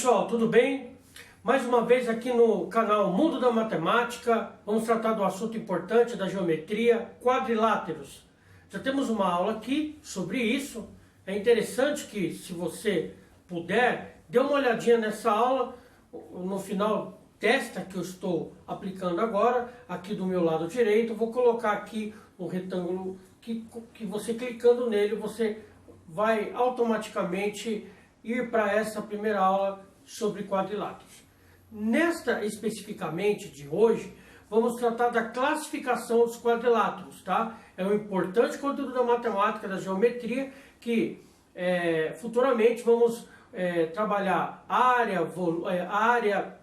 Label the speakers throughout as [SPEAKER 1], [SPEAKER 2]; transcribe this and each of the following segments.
[SPEAKER 1] pessoal, tudo bem? Mais uma vez aqui no canal Mundo da Matemática, vamos tratar do assunto importante da geometria, quadriláteros. Já temos uma aula aqui sobre isso. É interessante que, se você puder, dê uma olhadinha nessa aula. No final desta que eu estou aplicando agora, aqui do meu lado direito, vou colocar aqui um retângulo que você clicando nele, você vai automaticamente ir para essa primeira aula sobre quadriláteros. Nesta especificamente de hoje, vamos tratar da classificação dos quadriláteros, tá? É um importante conteúdo da matemática, da geometria, que futuramente vamos trabalhar área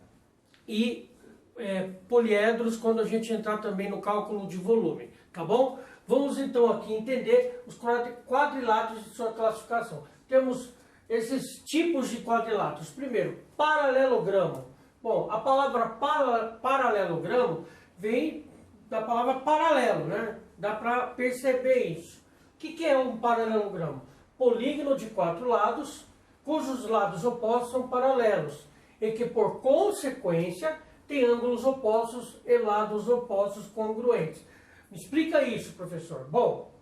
[SPEAKER 1] e poliedros quando a gente entrar também no cálculo de volume, tá bom? Vamos então aqui entender os quadriláteros e sua classificação. Temos esses tipos de quadriláteros. Primeiro, paralelogramo. Bom, a palavra paralelogramo vem da palavra paralelo, né? Dá para perceber isso. O que é um paralelogramo? Polígono de 4 lados, cujos lados opostos são paralelos, e que por consequência tem ângulos opostos e lados opostos congruentes. Me explica isso, professor. Bom,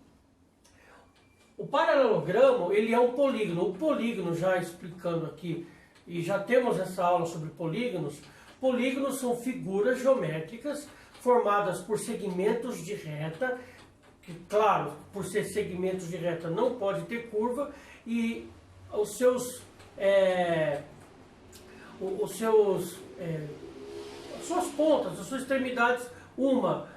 [SPEAKER 1] o paralelogramo, ele é um polígono. O polígono, já explicando aqui, e já temos essa aula sobre polígonos. Polígonos são figuras geométricas formadas por segmentos de reta, que, claro, por ser segmentos de reta não pode ter curva, e as suas pontas, as suas extremidades, uma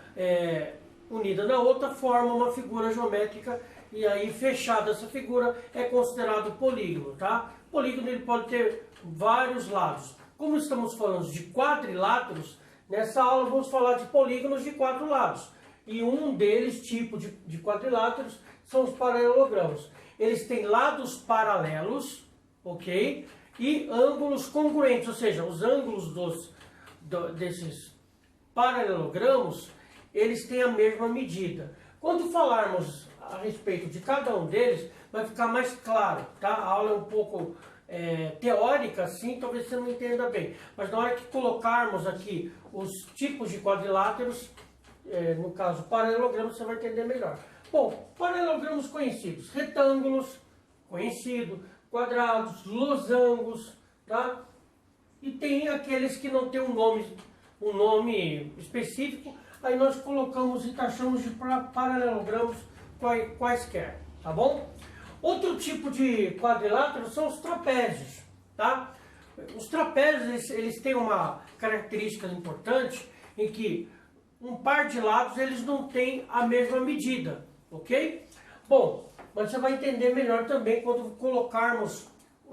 [SPEAKER 1] unida na outra, forma uma figura geométrica. E aí, fechada essa figura, é considerado polígono, tá? Polígono, ele pode ter vários lados. Como estamos falando de quadriláteros, nessa aula vamos falar de polígonos de 4 lados. E um deles, tipo de quadriláteros, são os paralelogramos. Eles têm lados paralelos, ok? E ângulos congruentes, ou seja, os ângulos desses paralelogramos, eles têm a mesma medida. Quando falarmos a respeito de cada um deles, vai ficar mais claro, tá? A aula é um pouco teórica, assim, talvez você não entenda bem. Mas na hora que colocarmos aqui os tipos de quadriláteros, no caso paralelogramos, você vai entender melhor. Bom, paralelogramos conhecidos: retângulos, conhecido, quadrados, losangos, tá? E tem aqueles que não tem um nome específico, aí nós colocamos e taxamos de paralelogramos quaisquer, tá bom? Outro tipo de quadrilátero são os trapézios, tá? Os trapézios, eles têm uma característica importante, em que um par de lados eles não têm a mesma medida, ok? Bom, mas você vai entender melhor também quando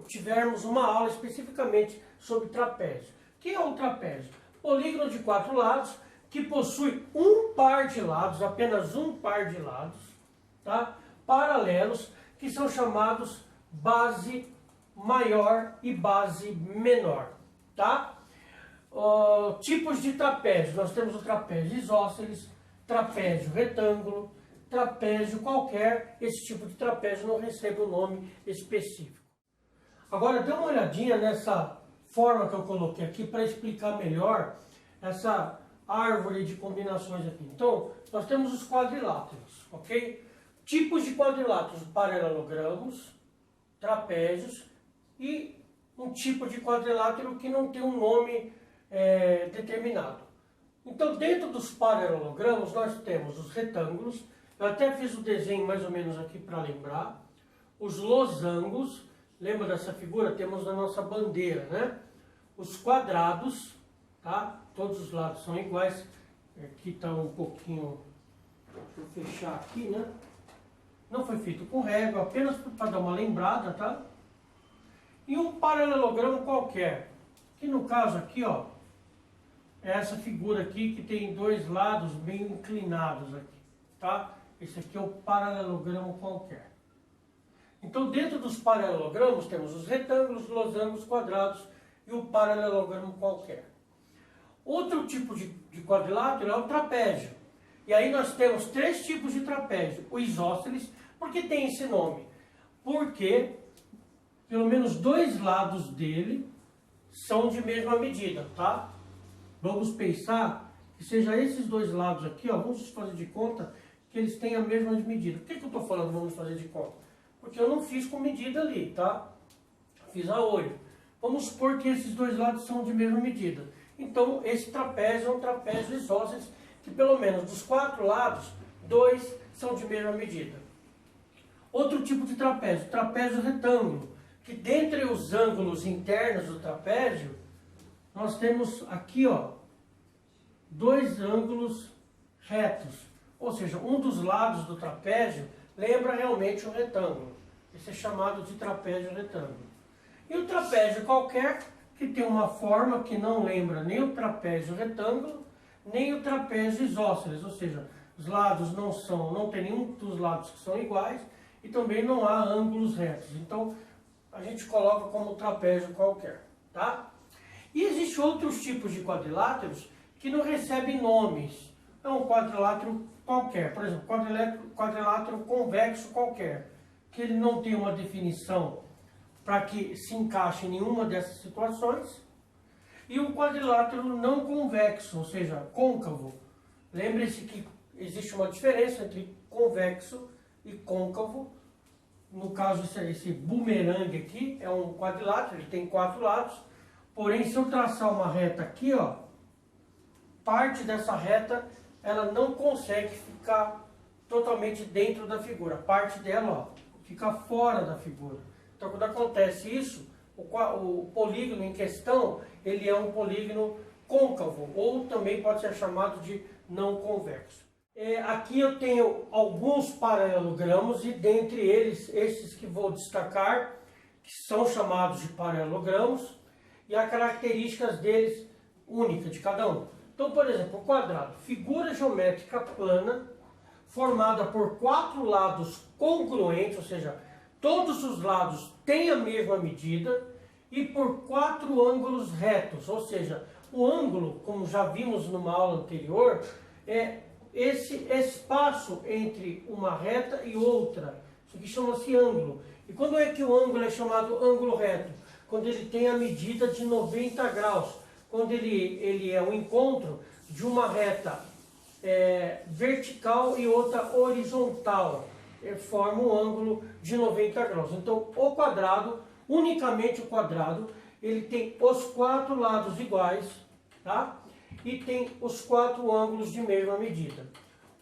[SPEAKER 1] tivermos uma aula especificamente sobre trapézio. O que é um trapézio? Polígono de 4 lados, que possui um par de lados, apenas um par de lados, tá? Paralelos, que são chamados base maior e base menor, tá? Tipos de trapézio: nós temos o trapézio isósceles, trapézio retângulo, trapézio qualquer. Esse tipo de trapézio não recebe um nome específico. Agora dê uma olhadinha nessa forma que eu coloquei aqui para explicar melhor essa árvore de combinações aqui. Então, nós temos os quadriláteros, ok? Tipos de quadriláteros: paralelogramos, trapézios e um tipo de quadrilátero que não tem um nome determinado. Então, dentro dos paralelogramos, nós temos os retângulos. Eu até fiz o desenho mais ou menos aqui para lembrar. Os losangos, lembra dessa figura? Temos a nossa bandeira, né? Os quadrados, tá? Todos os lados são iguais. Aqui está um pouquinho... Deixa eu fechar aqui, né? Não foi feito com régua, apenas para dar uma lembrada, tá? E um paralelogramo qualquer, que no caso aqui, ó, é essa figura aqui que tem dois lados bem inclinados aqui, tá? Esse aqui é o paralelogramo qualquer. Então, dentro dos paralelogramos temos os retângulos, losangos, quadrados e o paralelogramo qualquer. Outro tipo de quadrilátero é o trapézio. E aí nós temos 3 tipos de trapézio. O isósceles, por que tem esse nome? Porque pelo menos 2 lados dele são de mesma medida, tá? Vamos pensar que seja esses dois lados aqui, ó, vamos fazer de conta que eles têm a mesma medida. Por que eu estou falando vamos fazer de conta? Porque eu não fiz com medida ali, tá? Fiz a olho. Vamos supor que esses dois lados são de mesma medida. Então, esse trapézio é um trapézio isósceles, que pelo menos dos 4 lados, 2 são de mesma medida. Outro tipo de trapézio, trapézio retângulo, que dentre os ângulos internos do trapézio, nós temos aqui, ó, 2 ângulos retos. Ou seja, um dos lados do trapézio lembra realmente um retângulo. Esse é chamado de trapézio retângulo. E o trapézio qualquer, que tem uma forma que não lembra nem o trapézio retângulo, nem o trapézio isósceles, ou seja, os lados não tem nenhum dos lados que são iguais e também não há ângulos retos. Então, a gente coloca como trapézio qualquer, tá? E existem outros tipos de quadriláteros que não recebem nomes. É um quadrilátero qualquer, por exemplo, quadrilátero convexo qualquer, que ele não tem uma definição para que se encaixe em nenhuma dessas situações. E um quadrilátero não convexo, ou seja, côncavo. Lembre-se que existe uma diferença entre convexo e côncavo. No caso, esse bumerangue aqui é um quadrilátero, ele tem 4 lados. Porém, se eu traçar uma reta aqui, ó, parte dessa reta ela não consegue ficar totalmente dentro da figura. Parte dela, ó, fica fora da figura. Então, quando acontece isso, o polígono em questão, ele é um polígono côncavo, ou também pode ser chamado de não convexo. Aqui eu tenho alguns paralelogramos, e dentre eles, esses que vou destacar, que são chamados de paralelogramos, e as características deles únicas de cada um. Então, por exemplo, o quadrado, figura geométrica plana, formada por 4 lados congruentes, ou seja, todos os lados têm a mesma medida, e por 4 ângulos retos, ou seja, o ângulo, como já vimos numa aula anterior, é esse espaço entre uma reta e outra. Isso aqui chama-se ângulo. E quando é que o ângulo é chamado ângulo reto? Quando ele tem a medida de 90 graus. Quando ele é um encontro de uma reta vertical e outra horizontal. Forma um ângulo de 90 graus. Então, o quadrado, unicamente o quadrado, ele tem os 4 lados iguais, tá? E tem os 4 ângulos de mesma medida.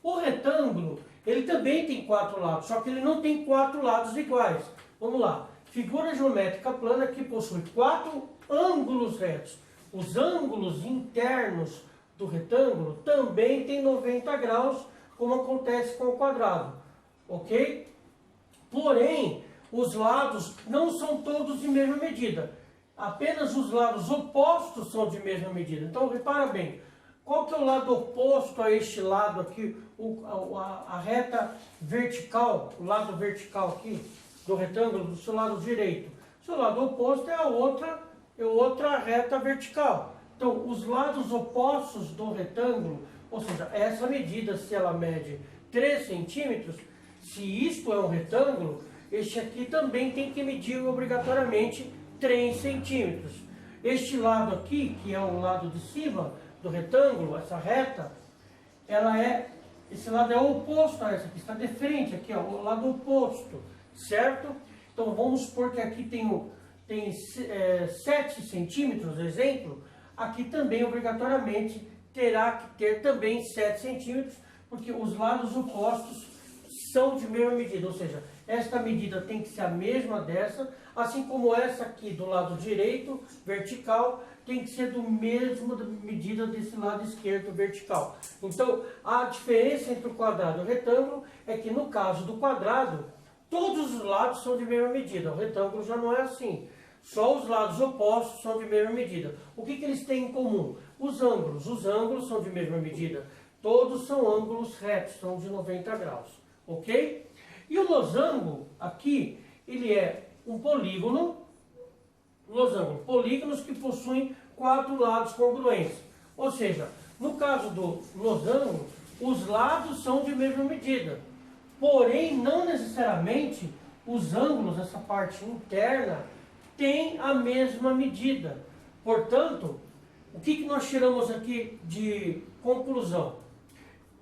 [SPEAKER 1] O retângulo, ele também tem 4 lados, só que ele não tem 4 lados iguais. Vamos lá. Figura geométrica plana que possui 4 ângulos retos. Os ângulos internos do retângulo também tem 90 graus, como acontece com o quadrado. Ok? Porém, os lados não são todos de mesma medida. Apenas os lados opostos são de mesma medida. Então, repara bem. Qual que é o lado oposto a este lado aqui? A reta vertical, o lado vertical aqui do retângulo, do seu lado direito. O seu lado oposto é a outra reta vertical. Então, os lados opostos do retângulo, ou seja, essa medida, se ela mede 3 centímetros, se isto é um retângulo, este aqui também tem que medir obrigatoriamente 3 centímetros. Este lado aqui, que é o lado de cima do retângulo, essa reta, esse lado é oposto a essa aqui, está de frente aqui, ó, o lado oposto, certo? Então vamos supor que aqui tem 7 centímetros, exemplo, aqui também obrigatoriamente terá que ter também 7 centímetros, porque os lados opostos são de mesma medida, ou seja, esta medida tem que ser a mesma dessa, assim como essa aqui do lado direito, vertical, tem que ser do mesmo medida desse lado esquerdo, vertical. Então, a diferença entre o quadrado e o retângulo é que no caso do quadrado, todos os lados são de mesma medida. O retângulo já não é assim. Só os lados opostos são de mesma medida. O que eles têm em comum? Os ângulos. Os ângulos são de mesma medida. Todos são ângulos retos, são de 90 graus. Ok? E o losango, aqui, ele é um polígono. Losango, polígonos que possuem 4 lados congruentes. Ou seja, no caso do losango, os lados são de mesma medida. Porém, não necessariamente os ângulos, essa parte interna, tem a mesma medida. Portanto, o que nós tiramos aqui de conclusão?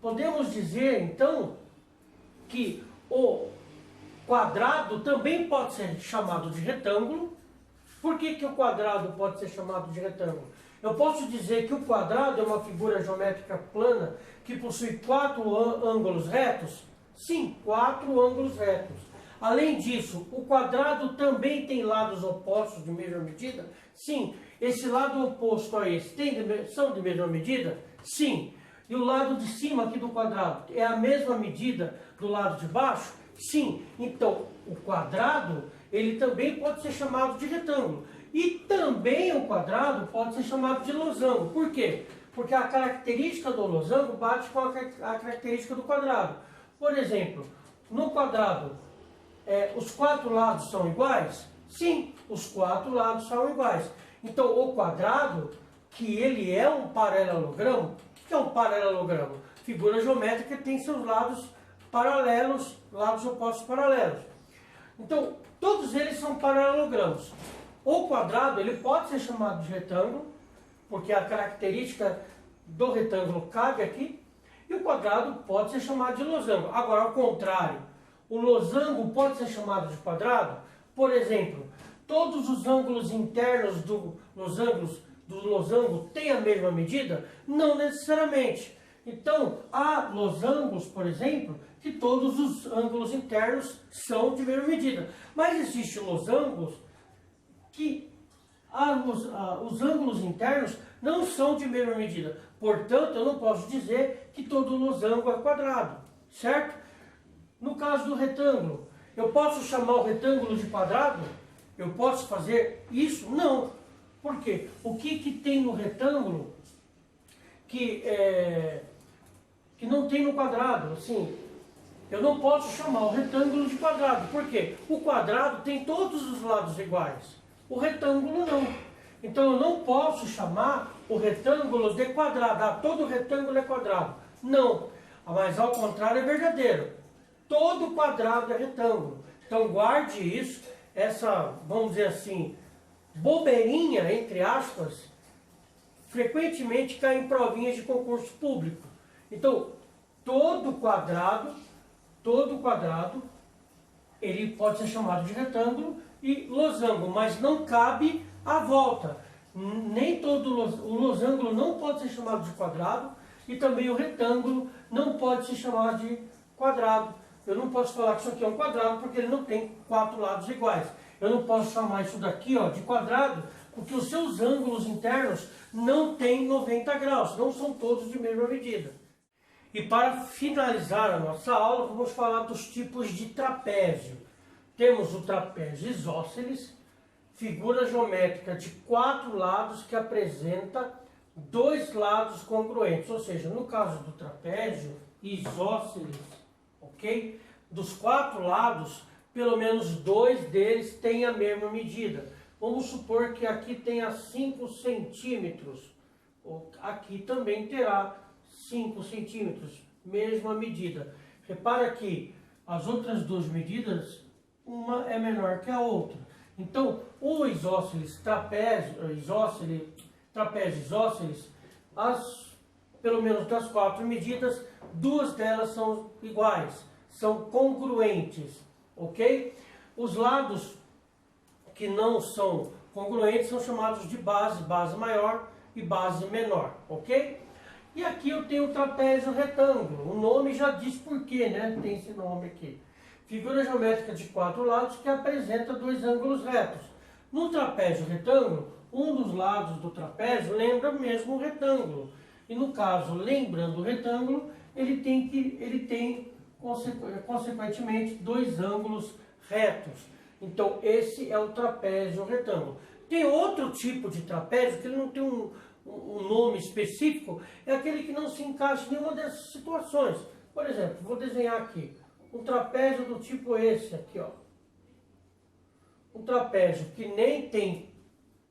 [SPEAKER 1] Podemos dizer, então, que o quadrado também pode ser chamado de retângulo. Por que o quadrado pode ser chamado de retângulo? Eu posso dizer que o quadrado é uma figura geométrica plana que possui 4 ângulos retos? Sim, 4 ângulos retos. Além disso, o quadrado também tem lados opostos de mesma medida? Sim. Esse lado oposto a esse são de mesma medida? Sim. E o lado de cima aqui do quadrado é a mesma medida do lado de baixo? Sim. Então, o quadrado, ele também pode ser chamado de retângulo. E também o quadrado pode ser chamado de losango. Por quê? Porque a característica do losango bate com a característica do quadrado. Por exemplo, no quadrado, os 4 lados são iguais? Sim, os 4 lados são iguais. Então, o quadrado, que ele é um paralelogramo, o que é um paralelogramo? Figura geométrica que tem seus lados paralelos, lados opostos paralelos. Então, todos eles são paralelogramos. O quadrado, ele pode ser chamado de retângulo, porque a característica do retângulo cabe aqui, e o quadrado pode ser chamado de losango. Agora, ao contrário, o losango pode ser chamado de quadrado. Por exemplo, todos os ângulos internos dos losango têm a mesma medida? Não necessariamente. Então, há losangos, por exemplo, que todos os ângulos internos são de mesma medida. Mas existem losangos que os ângulos internos não são de mesma medida. Portanto, eu não posso dizer que todo losango é quadrado, certo? No caso do retângulo, eu posso chamar o retângulo de quadrado? Eu posso fazer isso? Não. Por quê? O que tem no retângulo que não tem no quadrado? Assim, eu não posso chamar o retângulo de quadrado. Por quê? O quadrado tem todos os lados iguais. O retângulo não. Então eu não posso chamar o retângulo de quadrado. Ah, todo retângulo é quadrado. Não. Mas ao contrário é verdadeiro. Todo quadrado é retângulo. Então guarde isso, essa, vamos dizer assim, bobeirinha, entre aspas, frequentemente cai em provinhas de concurso público. Então, todo quadrado, ele pode ser chamado de retângulo e losango, mas não cabe a volta. Nem todo o losango não pode ser chamado de quadrado e também o retângulo não pode ser chamado de quadrado. Eu não posso falar que isso aqui é um quadrado porque ele não tem 4 lados iguais. Eu não posso chamar isso daqui de quadrado porque os seus ângulos internos não têm 90 graus, não são todos de mesma medida. E para finalizar a nossa aula, vamos falar dos tipos de trapézio. Temos o trapézio isósceles, figura geométrica de 4 lados que apresenta 2 lados congruentes. Ou seja, no caso do trapézio isósceles, ok? Dos 4 lados, pelo menos 2 deles têm a mesma medida. Vamos supor que aqui tenha 5 centímetros. Aqui também terá 5 centímetros, mesma medida. Repara que as outras 2 medidas, uma é menor que a outra. Então, o trapézio isósceles, pelo menos das 4 medidas, 2 delas são iguais, são congruentes, ok? Os lados que não são congruentes são chamados de base maior e base menor, ok? E aqui eu tenho o trapézio retângulo, o nome já diz por quê, né? Tem esse nome aqui. Figura geométrica de 4 lados que apresenta 2 ângulos retos. No trapézio retângulo, um dos lados do trapézio lembra mesmo o retângulo. E no caso, lembrando o retângulo, ele tem consequentemente 2 ângulos retos. Então esse é o trapézio retângulo. Tem outro tipo de trapézio que ele não tem um nome específico, é aquele que não se encaixa em nenhuma dessas situações. Por exemplo, vou desenhar aqui um trapézio do tipo esse aqui, ó. Um trapézio que nem tem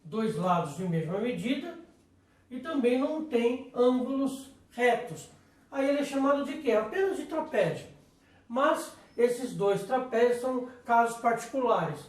[SPEAKER 1] 2 lados de mesma medida e também não tem ângulos retos. Aí ele é chamado de quê? Apenas de trapézio. Mas esses 2 trapézios são casos particulares.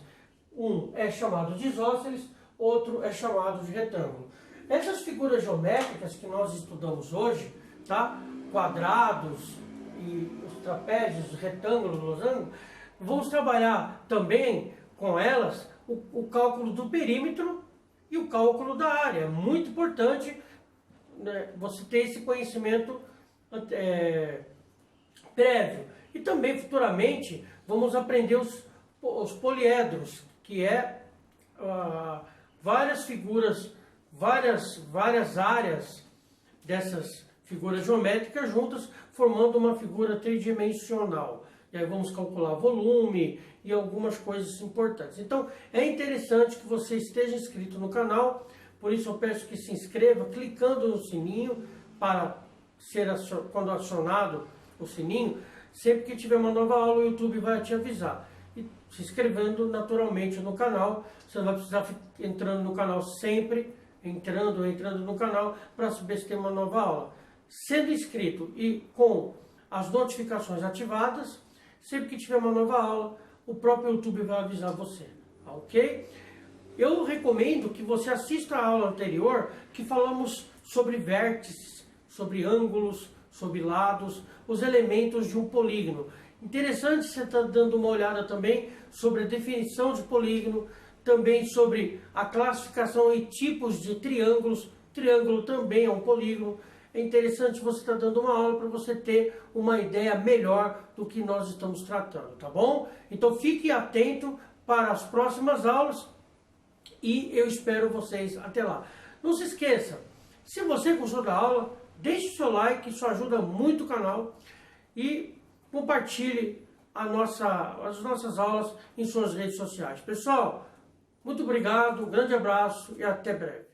[SPEAKER 1] Um é chamado de isósceles, outro é chamado de retângulo. Essas figuras geométricas que nós estudamos hoje, tá? Quadrados e os trapézios, retângulos, losangos, vamos trabalhar também com elas o cálculo do perímetro e o cálculo da área. Muito importante, né, você ter esse conhecimento prévio. E também futuramente vamos aprender os poliedros, que é várias figuras, várias áreas dessas figuras geométricas juntas, formando uma figura tridimensional. E aí vamos calcular volume e algumas coisas importantes. Então é interessante que você esteja inscrito no canal, por isso eu peço que se inscreva clicando no sininho para ser quando acionado o sininho, sempre que tiver uma nova aula o YouTube vai te avisar. E se inscrevendo naturalmente no canal, você não vai precisar entrando no canal sempre, entrando no canal para saber se tem uma nova aula. Sendo inscrito e com as notificações ativadas, sempre que tiver uma nova aula, o próprio YouTube vai avisar você, ok? Eu recomendo que você assista a aula anterior, que falamos sobre vértices, sobre ângulos, sobre lados, os elementos de um polígono. Interessante você estar dando uma olhada também sobre a definição de polígono, também sobre a classificação e tipos de triângulos. Triângulo também é um polígono. É interessante você estar dando uma aula para você ter uma ideia melhor do que nós estamos tratando, tá bom? Então fique atento para as próximas aulas e eu espero vocês até lá. Não se esqueça, se você gostou da aula, deixe o seu like, isso ajuda muito o canal e compartilhe as nossas aulas em suas redes sociais. Pessoal, muito obrigado, um grande abraço e até breve.